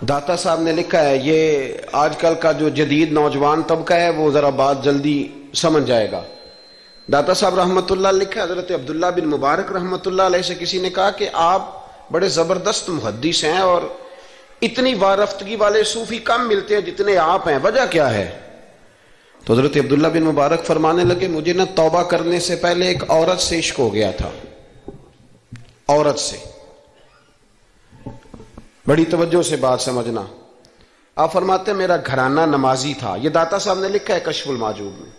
داتا صاحب نے لکھا ہے، یہ آج کل کا جو جدید نوجوان طبقہ ہے وہ ذرا بات جلدی سمجھ جائے گا۔ داتا صاحب رحمۃ اللہ لکھا ہے، حضرت عبداللہ بن مبارک رحمۃ اللہ علیہ سے کسی نے کہا کہ آپ بڑے زبردست محدث ہیں اور اتنی وارفتگی والے صوفی کم ملتے ہیں جتنے آپ ہیں، وجہ کیا ہے؟ تو حضرت عبداللہ بن مبارک فرمانے لگے، مجھے نہ توبہ کرنے سے پہلے ایک عورت سے عشق ہو گیا تھا، عورت سے۔ بڑی توجہ سے بات سمجھنا۔ آپ فرماتے ہیں میرا گھرانہ نمازی تھا، یہ داتا صاحب نے لکھا ہے کشف المعجوب میں۔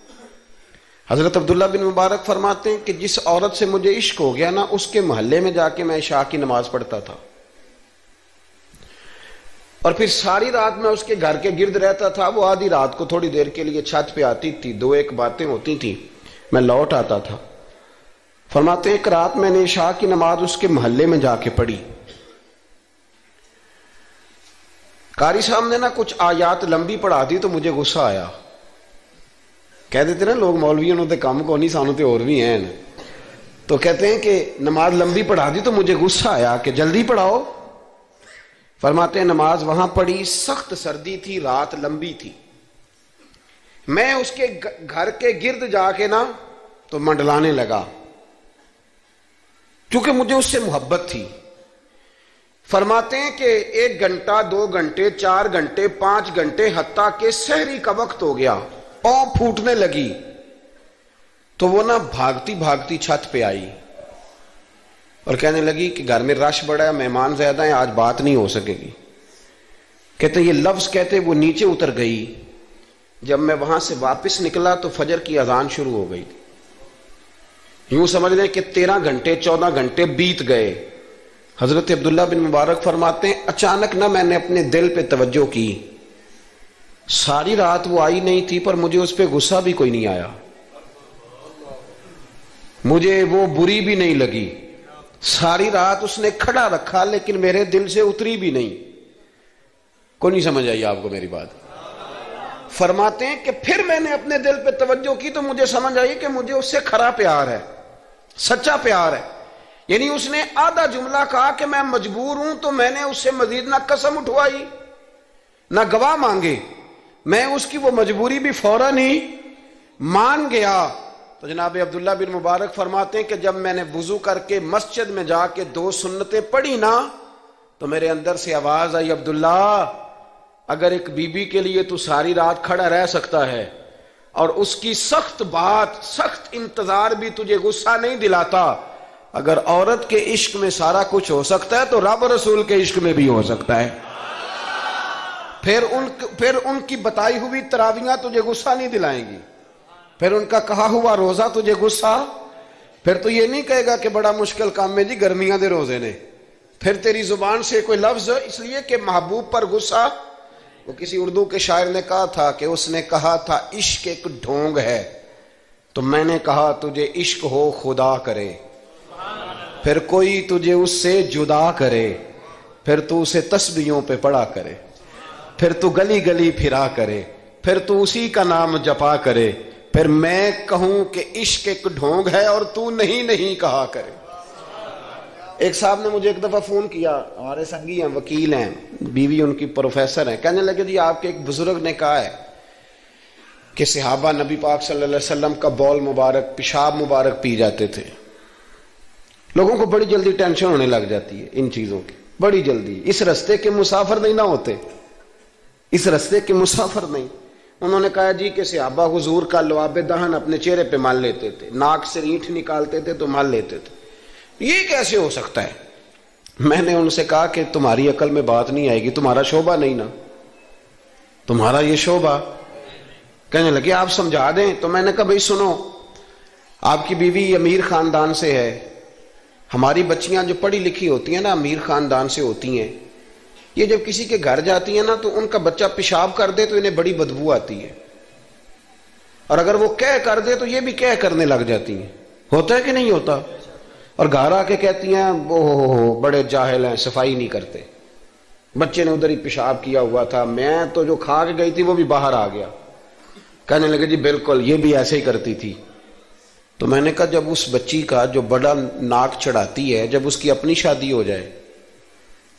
حضرت عبداللہ بن مبارک فرماتے ہیں کہ جس عورت سے مجھے عشق ہو گیا نا، اس کے محلے میں جا کے میں عشاء کی نماز پڑھتا تھا، اور پھر ساری رات میں اس کے گھر کے گرد رہتا تھا۔ وہ آدھی رات کو تھوڑی دیر کے لیے چھت پہ آتی تھی، دو ایک باتیں ہوتی تھیں، میں لوٹ آتا تھا۔ فرماتے ہیں ایک رات میں نے عشاء کی نماز اس کے محلے میں جا کے پڑھی۔ قاری صاحب نے نا کچھ آیات لمبی پڑھا دی تو مجھے غصہ آیا۔ کہہ دیتے نا لوگ مولویوں نے کام کو نہیں، سانو تے اور بھی ہیں، تو کہتے ہیں کہ نماز لمبی پڑھا دی تو مجھے غصہ آیا کہ جلدی پڑھاؤ۔ فرماتے ہیں نماز وہاں پڑھی، سخت سردی تھی، رات لمبی تھی، میں اس کے گھر کے گرد جا کے نا تو منڈلانے لگا، کیونکہ مجھے اس سے محبت تھی۔ فرماتے ہیں کہ 1 گھنٹہ 2 گھنٹے 4 گھنٹے 5 گھنٹے حتیٰ کہ سحری کا وقت ہو گیا، پاؤں پھوٹنے لگی، تو وہ نا بھاگتی بھاگتی چھت پہ آئی اور کہنے لگی کہ گھر میں رش بڑا ہے، مہمان زیادہ ہیں، آج بات نہیں ہو سکے گی۔ کہتے یہ لفظ کہتے وہ نیچے اتر گئی۔ جب میں وہاں سے واپس نکلا تو فجر کی اذان شروع ہو گئی تھی۔ یوں سمجھ لیں کہ 13 گھنٹے 14 گھنٹے بیت گئے۔ حضرت عبداللہ بن مبارک فرماتے ہیں اچانک نہ میں نے اپنے دل پہ توجہ کی، ساری رات وہ آئی نہیں تھی پر مجھے اس پہ غصہ بھی کوئی نہیں آیا، مجھے وہ بری بھی نہیں لگی، ساری رات اس نے کھڑا رکھا لیکن میرے دل سے اتری بھی نہیں۔ کوئی نہیں سمجھ آئی آپ کو میری بات؟ فرماتے ہیں کہ پھر میں نے اپنے دل پہ توجہ کی تو مجھے سمجھ آئی کہ مجھے اس سے کھرا پیار ہے، سچا پیار ہے۔ یعنی اس نے آدھا جملہ کہا کہ میں مجبور ہوں، تو میں نے اس سے مزید نہ قسم اٹھوائی نہ گواہ مانگے، میں اس کی وہ مجبوری بھی فوراً ہی مان گیا۔ تو جناب عبداللہ بن مبارک فرماتے ہیں کہ جب میں نے وضو کر کے مسجد میں جا کے 2 سنتیں پڑھی نا، تو میرے اندر سے آواز آئی، عبداللہ اگر ایک بی بی کے لیے تو ساری رات کھڑا رہ سکتا ہے اور اس کی سخت بات، سخت انتظار بھی تجھے غصہ نہیں دلاتا، اگر عورت کے عشق میں سارا کچھ ہو سکتا ہے تو رب رسول کے عشق میں بھی ہو سکتا ہے۔ پھر ان کی بتائی ہوئی تراویحاں تجھے غصہ نہیں دلائیں گی، پھر ان کا کہا ہوا روزہ تجھے غصہ، پھر تو یہ نہیں کہے گا کہ بڑا مشکل کام میں جی گرمیاں دے روزے نے، پھر تیری زبان سے کوئی لفظ، اس لیے کہ محبوب پر غصہ۔ وہ کسی اردو کے شاعر نے کہا تھا کہ اس نے کہا تھا عشق ایک ڈھونگ ہے، تو میں نے کہا تجھے عشق ہو خدا کرے، پھر کوئی تجھے اس سے جدا کرے، پھر تو اسے تسبیحوں پہ پڑھا کرے، پھر تو گلی گلی پھرا کرے، پھر تو اسی کا نام جپا کرے، پھر میں کہوں کہ عشق ایک ڈھونگ ہے اور تو نہیں نہیں کہا کرے۔ ایک صاحب نے مجھے ایک دفعہ فون کیا، ہمارے سنگی ہیں، وکیل ہیں، بیوی ان کی پروفیسر ہیں، کہنے لگے جی آپ کے ایک بزرگ نے کہا ہے کہ صحابہ نبی پاک صلی اللہ علیہ وسلم کا بول مبارک، پیشاب مبارک پی جاتے تھے۔ لوگوں کو بڑی جلدی ٹینشن ہونے لگ جاتی ہے ان چیزوں کی، بڑی جلدی۔ اس رستے کے مسافر نہیں نہ ہوتے، اس رستے کے مسافر نہیں۔ انہوں نے کہا جی کہ صحابہ حضور کا لعاب دہن اپنے چہرے پہ مال لیتے تھے، ناک سے اینٹ نکالتے تھے تو مال لیتے تھے، یہ کیسے ہو سکتا ہے؟ میں نے ان سے کہا کہ تمہاری عقل میں بات نہیں آئے گی، تمہارا شعبہ نہیں نا، تمہارا یہ شعبہ۔ کہنے لگے آپ سمجھا دیں۔ تو میں نے کہا بھائی سنو، آپ کی بیوی امیر خاندان سے ہے، ہماری بچیاں جو پڑھی لکھی ہوتی ہیں نا امیر خاندان سے ہوتی ہیں، یہ جب کسی کے گھر جاتی ہیں نا تو ان کا بچہ پیشاب کر دے تو انہیں بڑی بدبو آتی ہے، اور اگر وہ کہہ کر دے تو یہ بھی کہہ کرنے لگ جاتی ہیں۔ ہوتا ہے کہ نہیں ہوتا؟ اور گھر آ کے کہتی ہیں اوہ بڑے جاہل ہیں، صفائی نہیں کرتے، بچے نے ادھر ہی پیشاب کیا ہوا تھا، میں تو جو کھا کے گئی تھی وہ بھی باہر آ گیا۔ کہنے لگے جی بالکل یہ بھی ایسے ہی کرتی تھی۔ تو میں نے کہا جب اس بچی کا جو بڑا ناک چڑھاتی ہے، جب اس کی اپنی شادی ہو جائے،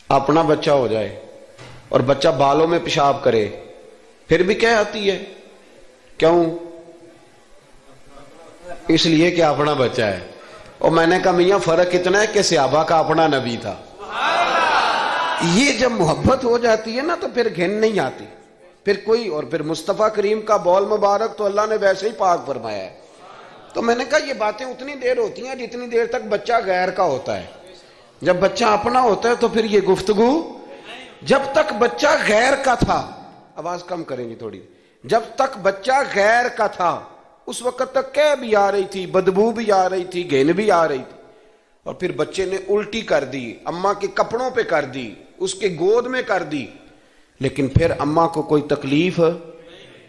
اپنا بچہ ہو جائے، اور بچہ بالوں میں پیشاب کرے پھر بھی کیا آتی ہے؟ کیوں؟ اس لیے کہ اپنا بچہ ہے. اور میں نے کہا میاں فرق اتنا ہے کہ صحابہ کا اپنا نبی تھا. یہ جب محبت ہو جاتی ہے نا تو پھر گھن نہیں آتی پھر کوئی. اور پھر مصطفیٰ کریم کا بول مبارک تو اللہ نے ویسے ہی پاک فرمایا ہے. تو میں نے کہا یہ باتیں اتنی دیر ہوتی ہیں جتنی دیر تک بچہ غیر کا ہوتا ہے. جب بچہ اپنا ہوتا ہے تو پھر یہ گفتگو. جب تک بچہ غیر کا تھا, آواز کم کریں گی تھوڑی, جب تک بچہ غیر کا تھا اس وقت تک کہہ بھی آ رہی تھی, بدبو بھی آ رہی تھی, گھن بھی آ رہی تھی. اور پھر بچے نے الٹی کر دی, اماں کے کپڑوں پہ کر دی, اس کے گود میں کر دی, لیکن پھر اماں کو کوئی تکلیف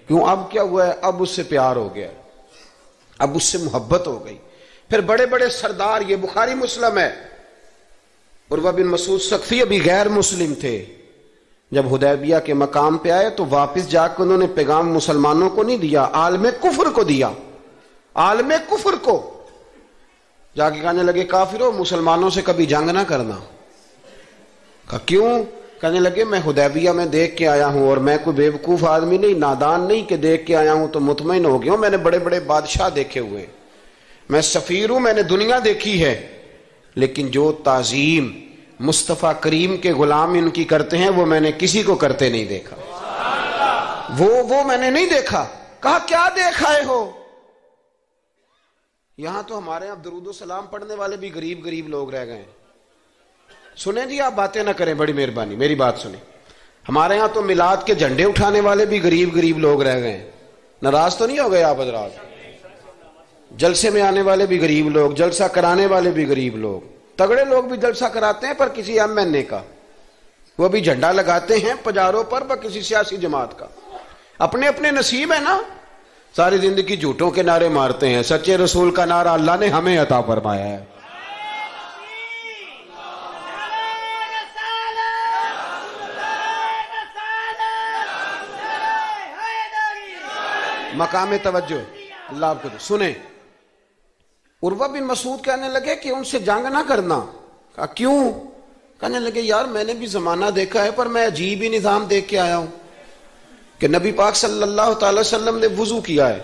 کیوں؟ اب کیا ہوا ہے؟ اب اس سے پیار ہو گیا, اب اس سے محبت ہو گئی. پھر بڑے بڑے سردار, یہ بخاری مسلم ہے, عروہ بن مسعود ثقفی ابھی غیر مسلم تھے, جب حدیبیہ کے مقام پہ آئے تو واپس جا کے انہوں نے پیغام مسلمانوں کو نہیں دیا, عالم کفر کو دیا. عالم کفر کو جا کے کہنے لگے کافرو مسلمانوں سے کبھی جنگ نہ کرنا. کہا کیوں؟ کہنے لگے میں حدیبیہ میں دیکھ کے آیا ہوں, اور میں کوئی بے وقوف آدمی نہیں, نادان نہیں کہ دیکھ کے آیا ہوں تو مطمئن ہو گیا ہوں. میں نے بڑے بڑے بادشاہ دیکھے ہوئے, میں سفیر ہوں, میں نے دنیا دیکھی ہے, لیکن جو تعظیم مصطفیٰ کریم کے غلام ان کی کرتے ہیں وہ میں نے کسی کو کرتے نہیں دیکھا. وہ میں نے نہیں دیکھا. کہا کیا دیکھ آئے ہو؟ یہاں تو ہمارے یہاں درود و سلام پڑھنے والے بھی غریب غریب لوگ رہ گئے ہیں. سنیں جی, آپ باتیں نہ کریں, بڑی مہربانی میری بات سنیں. ہمارے یہاں تو میلاد کے جھنڈے اٹھانے والے بھی غریب غریب لوگ رہ گئے ہیں. ناراض تو نہیں ہو گئے آپ حضرات؟ جلسے میں آنے والے بھی غریب لوگ, جلسہ کرانے والے بھی غریب لوگ. تگڑے لوگ بھی جلسہ کراتے ہیں پر کسی ایم این اے کا, وہ بھی جھنڈا لگاتے ہیں پجاروں پر کسی سیاسی جماعت کا. اپنے اپنے نصیب ہے نا. ساری زندگی جھوٹوں کے نعرے مارتے ہیں, سچے رسول کا نعرہ اللہ نے ہمیں عطا فرمایا ہے. مقام توجہ اللہ آپ کو سنیں. عروہ بن مسعود کہنے لگے کہ ان سے جنگ نہ کرنا. کہا کیوں؟ کہنے لگے یار میں نے بھی زمانہ دیکھا ہے پر میں عجیب ہی نظام دیکھ کے آیا ہوں کہ نبی پاک صلی اللہ تعالی وسلم نے وضو کیا ہے,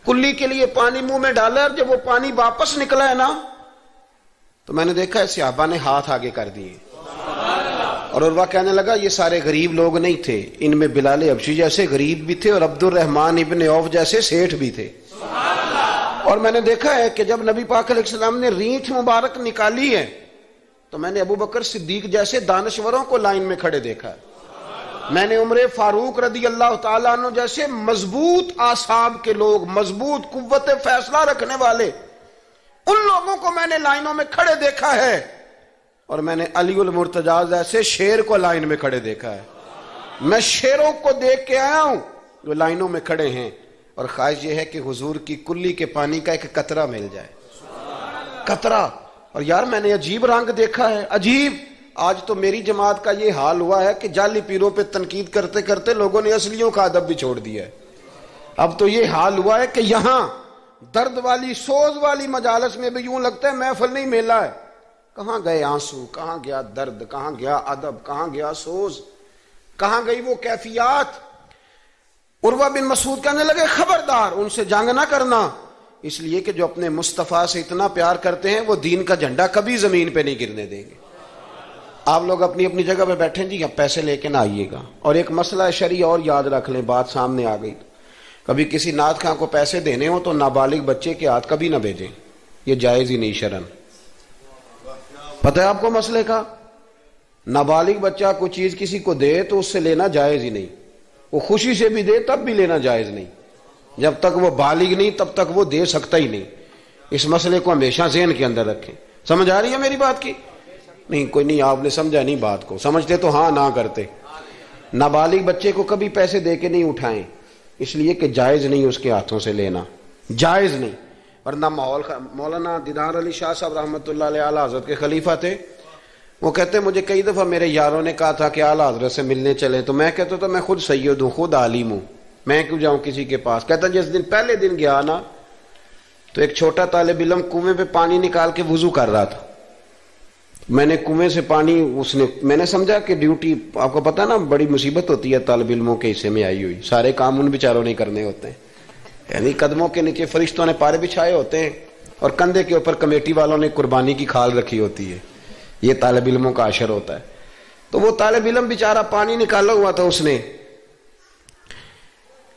کلی کے لیے پانی منہ میں ڈالا, اور جب وہ پانی واپس نکلا ہے نا تو میں نے دیکھا ہے صحابہ نے ہاتھ آگے کر دیے. اور عروہ کہنے لگا یہ سارے غریب لوگ نہیں تھے, ان میں بلال حبشی جیسے غریب بھی تھے اور عبد الرحمن ابن عوف جیسے سیٹھ بھی تھے. اور میں نے دیکھا ہے کہ جب نبی پاک علیہ السلام نے ریٹھ مبارک نکالی ہے تو میں نے ابو بکر صدیق جیسے دانشوروں کو لائن میں کھڑے دیکھا ہے. میں نے عمر فاروق رضی اللہ تعالیٰ عنہ جیسے مضبوط اعصاب کے لوگ, مضبوط قوت فیصلہ رکھنے والے, ان لوگوں کو میں نے لائنوں میں کھڑے دیکھا ہے. اور میں نے علی المرتضیٰ جیسے شیر کو لائن میں کھڑے دیکھا ہے. میں شیروں کو دیکھ کے آیا ہوں جو لائنوں میں کھڑے ہیں, اور خواہش یہ ہے کہ حضور کی کلی کے پانی کا ایک قطرہ مل جائے, قطرہ. اور یار میں نے عجیب رنگ دیکھا ہے, عجیب. آج تو میری جماعت کا یہ حال ہوا ہے کہ جعلی پیروں پہ تنقید کرتے کرتے لوگوں نے اصلیوں کا ادب بھی چھوڑ دیا ہے. اب تو یہ حال ہوا ہے کہ یہاں درد والی سوز والی مجالس میں بھی یوں لگتا ہے محفل نہیں میلہ ہے. کہاں گئے آنسو, کہاں گیا درد, کہاں گیا ادب, کہاں گیا سوز, کہاں گئی وہ کیفیات. عروہ بن مسعود کہنے لگے خبردار ان سے جنگ نہ کرنا, اس لیے کہ جو اپنے مصطفیٰ سے اتنا پیار کرتے ہیں وہ دین کا جھنڈا کبھی زمین پہ نہیں گرنے دیں گے. آپ لوگ اپنی اپنی جگہ پہ بیٹھیں جی, آپ پیسے لے کے نہ آئیے گا. اور ایک مسئلہ شرعی اور یاد رکھ لیں, بات سامنے آ گئی, کبھی کسی نعت خواں کو پیسے دینے ہو تو نابالغ بچے کے ہاتھ کبھی نہ بھیجیں, یہ جائز ہی نہیں شرعن. پتہ ہے آپ کو مسئلے کا؟ نابالغ بچہ کوئی چیز کسی کو دے تو اس سے لینا جائز ہی نہیں, وہ خوشی سے بھی دے تب بھی لینا جائز نہیں. جب تک وہ بالغ نہیں تب تک وہ دے سکتا ہی نہیں. اس مسئلے کو ہمیشہ ذہن کے اندر رکھیں. سمجھ آ رہی ہے میری بات کی؟ نہیں کوئی نہیں, آپ نے سمجھا نہیں بات کو, سمجھتے تو ہاں نہ کرتے. نابالغ بچے کو کبھی پیسے دے کے نہیں اٹھائیں, اس لیے کہ جائز نہیں اس کے ہاتھوں سے لینا, جائز نہیں. ورنہ مولانا دیدار علی شاہ صاحب رحمۃ اللہ علیہ اعلیٰ حضرت کے خلیفہ تھے, وہ کہتے ہیں مجھے کئی دفعہ میرے یاروں نے کہا تھا کہ اعلیٰ حضرت سے ملنے چلے, تو میں کہتا تھا میں خود سید ہوں, خود عالم ہوں, میں کیوں جاؤں کسی کے پاس. کہتا جس دن پہلے دن گیا نا تو ایک چھوٹا طالب علم کنویں پہ پانی نکال کے وضو کر رہا تھا, میں نے کنویں سے پانی میں نے سمجھا کہ ڈیوٹی، آپ کو پتا نا بڑی مصیبت ہوتی ہے طالب علموں کے حصے میں آئی ہوئی، سارے کام ان بیچاروں نے کرنے ہوتے ہیں، یعنی قدموں کے نیچے فرشتوں نے پارے بچھائے ہوتے ہیں اور کندھے کے اوپر کمیٹی والوں نے قربانی کی کھال رکھی ہوتی ہے، یہ طالب علموں کا عشر ہوتا ہے۔ تو وہ طالب علم بیچارہ پانی نکالا ہوا تھا، اس نے،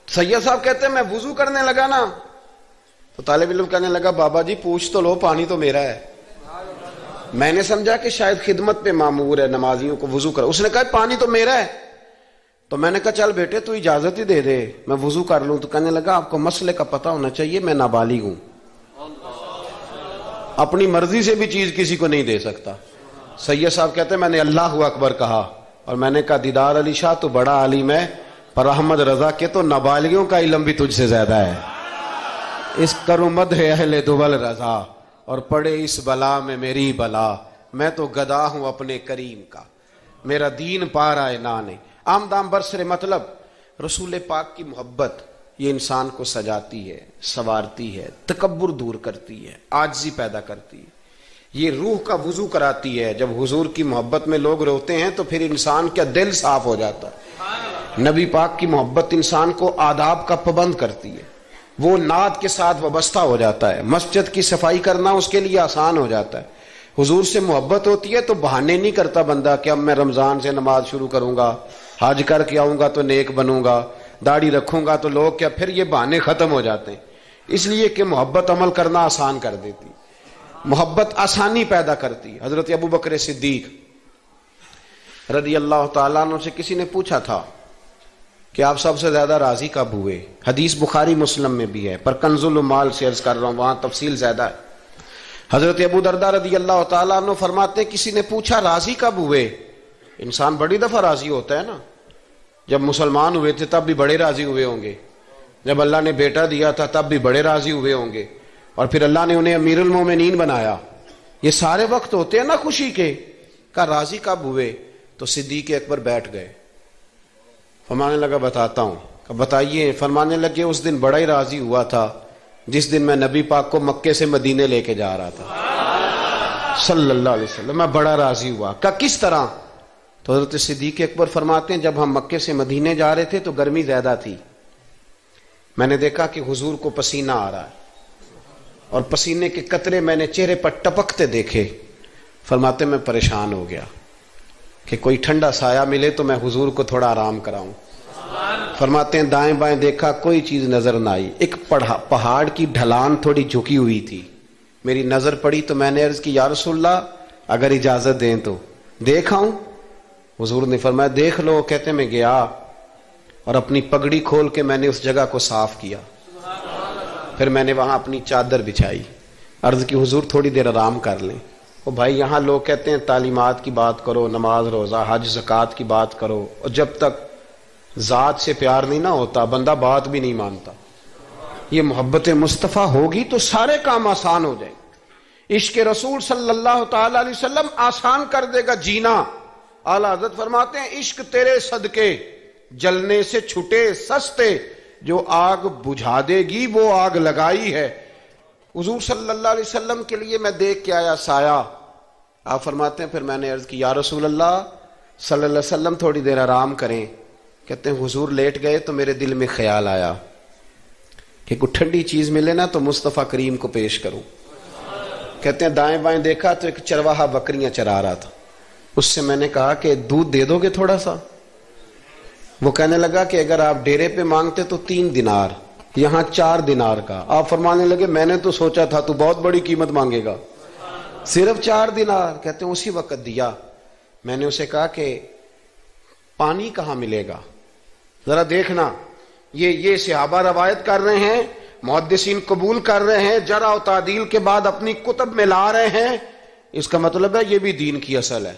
سید صاحب کہتے ہیں میں وضو کرنے لگا نا، تو طالب علم کہنے لگا بابا جی پوچھ تو لو، پانی تو میرا ہے۔ میں نے سمجھا کہ شاید خدمت پہ معمور ہے، نمازیوں کو وضو کر، اس نے کہا پانی تو میرا ہے۔ تو میں نے کہا چل بیٹے تو اجازت ہی دے دے میں وضو کر لوں۔ تو کہنے لگا آپ کو مسئلے کا پتہ ہونا چاہیے، میں نابالغ ہوں، اپنی مرضی سے بھی چیز کسی کو نہیں دے سکتا۔ سید صاحب کہتے ہیں میں نے اللہ اکبر کہا اور میں نے کہا دیدار علی شاہ تو بڑا عالم ہے، پر احمد رضا کے تو نابالغوں کا علم بھی تجھ سے زیادہ ہے۔ اس کرو مدح اہل دول رضا اور پڑے اس بلا میں میری بلا، میں تو گدا ہوں اپنے کریم کا، میرا دین پا رہا ہے نانے۔ آمدام برسر مطلب رسول پاک کی محبت یہ انسان کو سجاتی ہے، سنوارتی ہے، تکبر دور کرتی ہے، عاجزی پیدا کرتی ہے، یہ روح کا وضو کراتی ہے۔ جب حضور کی محبت میں لوگ روتے ہیں تو پھر انسان کا دل صاف ہو جاتا ہے۔ نبی پاک کی محبت انسان کو آداب کا پابند کرتی ہے، وہ نعت کے ساتھ وابستہ ہو جاتا ہے، مسجد کی صفائی کرنا اس کے لیے آسان ہو جاتا ہے۔ حضور سے محبت ہوتی ہے تو بہانے نہیں کرتا بندہ کہ اب میں رمضان سے نماز شروع کروں گا، حج کر کے آؤں گا تو نیک بنوں گا، داڑھی رکھوں گا تو لوگ کیا، پھر یہ بہانے ختم ہو جاتے ہیں، اس لیے کہ محبت عمل کرنا آسان کر دیتی، محبت آسانی پیدا کرتی۔ حضرت ابوبکر صدیق رضی اللہ تعالیٰ عنہ سے کسی نے پوچھا تھا کہ آپ سب سے زیادہ راضی کب ہوئے؟ حدیث بخاری مسلم میں بھی ہے، پر کنز المال سے عرض کر رہا ہوں، وہاں تفصیل زیادہ ہے۔ حضرت ابو درداء رضی اللہ تعالیٰ عنہ فرماتے ہیں کسی نے پوچھا راضی کب ہوئے؟ انسان بڑی دفعہ راضی ہوتا ہے نا، جب مسلمان ہوئے تھے تب بھی بڑے راضی ہوئے ہوں گے، جب اللہ نے بیٹا دیا تھا تب بھی بڑے راضی ہوئے ہوں گے، اور پھر اللہ نے انہیں امیر المومنین بنایا، یہ سارے وقت ہوتے ہیں نا خوشی کے۔ کہا راضی کب ہوئے؟ تو صدیق اکبر بیٹھ گئے، فرمانے لگا بتاتا ہوں۔ کہ بتائیے۔ فرمانے لگے اس دن بڑا ہی راضی ہوا تھا جس دن میں نبی پاک کو مکے سے مدینے لے کے جا رہا تھا صلی اللہ علیہ وسلم، میں بڑا راضی ہوا۔ کہا کس طرح؟ تو حضرت صدیق اکبر فرماتے ہیں جب ہم مکے سے مدینے جا رہے تھے تو گرمی زیادہ تھی، میں نے دیکھا کہ حضور کو پسینہ آ رہا ہے اور پسینے کے قطرے میں نے چہرے پر ٹپکتے دیکھے۔ فرماتے میں پریشان ہو گیا کہ کوئی ٹھنڈا سایہ ملے تو میں حضور کو تھوڑا آرام کراؤں۔ فرماتے ہیں دائیں بائیں دیکھا کوئی چیز نظر نہ آئی، ایک پہاڑ کی ڈھلان تھوڑی جھکی ہوئی تھی، میری نظر پڑی تو میں نے عرض کی یا رسول اللہ اگر اجازت دیں تو دیکھ آؤں؟ حضور نے فرمایا دیکھ لو۔ کہتے میں گیا اور اپنی پگڑی کھول کے میں نے اس جگہ کو صاف کیا، پھر میں نے وہاں اپنی چادر بچھائی، عرض کی حضور تھوڑی دیر آرام کر لیں۔ او بھائی یہاں لوگ کہتے ہیں تعلیمات کی بات کرو، نماز روزہ حج زکوٰۃ کی بات کرو، اور جب تک ذات سے پیار نہیں نہ ہوتا بندہ بات بھی نہیں مانتا۔ یہ محبت مصطفیٰ ہوگی تو سارے کام آسان ہو جائیں۔ عشق رسول صلی اللہ تعالی علیہ وسلم آسان کر دے گا جینا۔ اعلیٰ حضرت فرماتے ہیں عشق تیرے صدقے جلنے سے چھٹے سستے، جو آگ بجھا دے گی وہ آگ لگائی ہے۔ حضور صلی اللہ علیہ وسلم کے لیے میں دیکھ کے آیا سایہ، آپ فرماتے ہیں پھر میں نے عرض کی یا رسول اللہ صلی اللہ علیہ وسلم تھوڑی دیر آرام کریں۔ کہتے ہیں حضور لیٹ گئے تو میرے دل میں خیال آیا کہ کوئی ٹھنڈی چیز ملے نا تو مصطفیٰ کریم کو پیش کروں۔ کہتے ہیں دائیں بائیں دیکھا تو ایک چرواہا بکریاں چرا رہا تھا، اس سے میں نے کہا کہ دودھ دے دو گے تھوڑا سا؟ وہ کہنے لگا کہ اگر آپ ڈیرے پہ مانگتے تو 3 دینار، یہاں 4 دینار کا۔ آپ فرمانے لگے میں نے تو سوچا تھا تو بہت بڑی قیمت مانگے گا، صرف 4 دینار۔ کہتے ہیں اسی وقت دیا۔ میں نے اسے کہا کہ پانی کہاں ملے گا؟ ذرا دیکھنا، یہ صحابہ روایت کر رہے ہیں، محدثین قبول کر رہے ہیں، جرح و تعدیل کے بعد اپنی کتب میں لا رہے ہیں، اس کا مطلب ہے یہ بھی دین کی اصل ہے،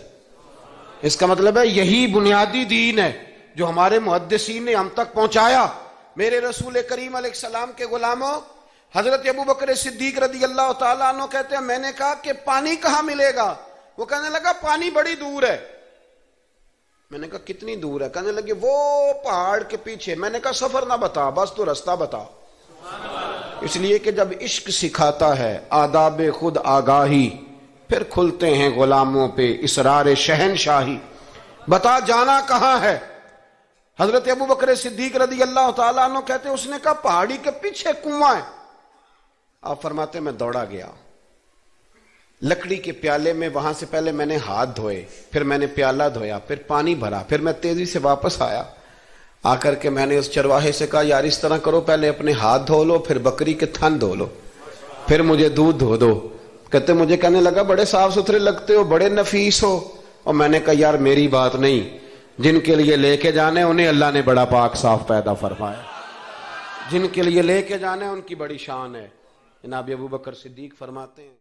اس کا مطلب ہے یہی بنیادی دین ہے جو ہمارے محدثین نے ہم تک پہنچایا۔ میرے رسول کریم علیہ السلام کے غلاموں، حضرت ابوبکر صدیق رضی اللہ تعالیٰ عنہ کہتے ہیں میں نے کہا کہ پانی کہاں ملے گا؟ وہ کہنے لگا پانی بڑی دور ہے۔ میں نے کہا کتنی دور ہے؟ کہنے لگے وہ پہاڑ کے پیچھے۔ میں نے کہا سفر نہ بتا، بس تو رستہ بتا۔ اس لیے کہ جب عشق سکھاتا ہے آداب خود آگاہی، پھر کھلتے ہیں غلاموں پہ اسرار شہنشاہی. بتا جانا کہاں ہے؟ حضرت ابو بکر صدیق رضی اللہ تعالیٰ عنہ کہتے اس نے کہا پہاڑی کے پیچھے کنواں ہے. آپ فرماتے میں دوڑا گیا لکڑی کے پیالے میں، وہاں سے پہلے میں نے ہاتھ دھوئے، پھر میں نے پیالہ دھویا، پھر پانی بھرا، پھر میں تیزی سے واپس آیا. آ کر کے میں نے اس چرواہے سے کہا یار اس طرح کرو، پہلے اپنے ہاتھ دھو لو، پھر بکری کے تھن دھو لو، پھر مجھے دودھ دھو دو. کہتے مجھے کہنے لگا بڑے صاف ستھرے لگتے ہو، بڑے نفیس ہو. اور میں نے کہا یار میری بات نہیں، جن کے لیے لے کے جانے انہیں اللہ نے بڑا پاک صاف پیدا فرمایا، جن کے لیے لے کے جانے ان کی بڑی شان ہے. جناب ابو بکر صدیق فرماتے ہیں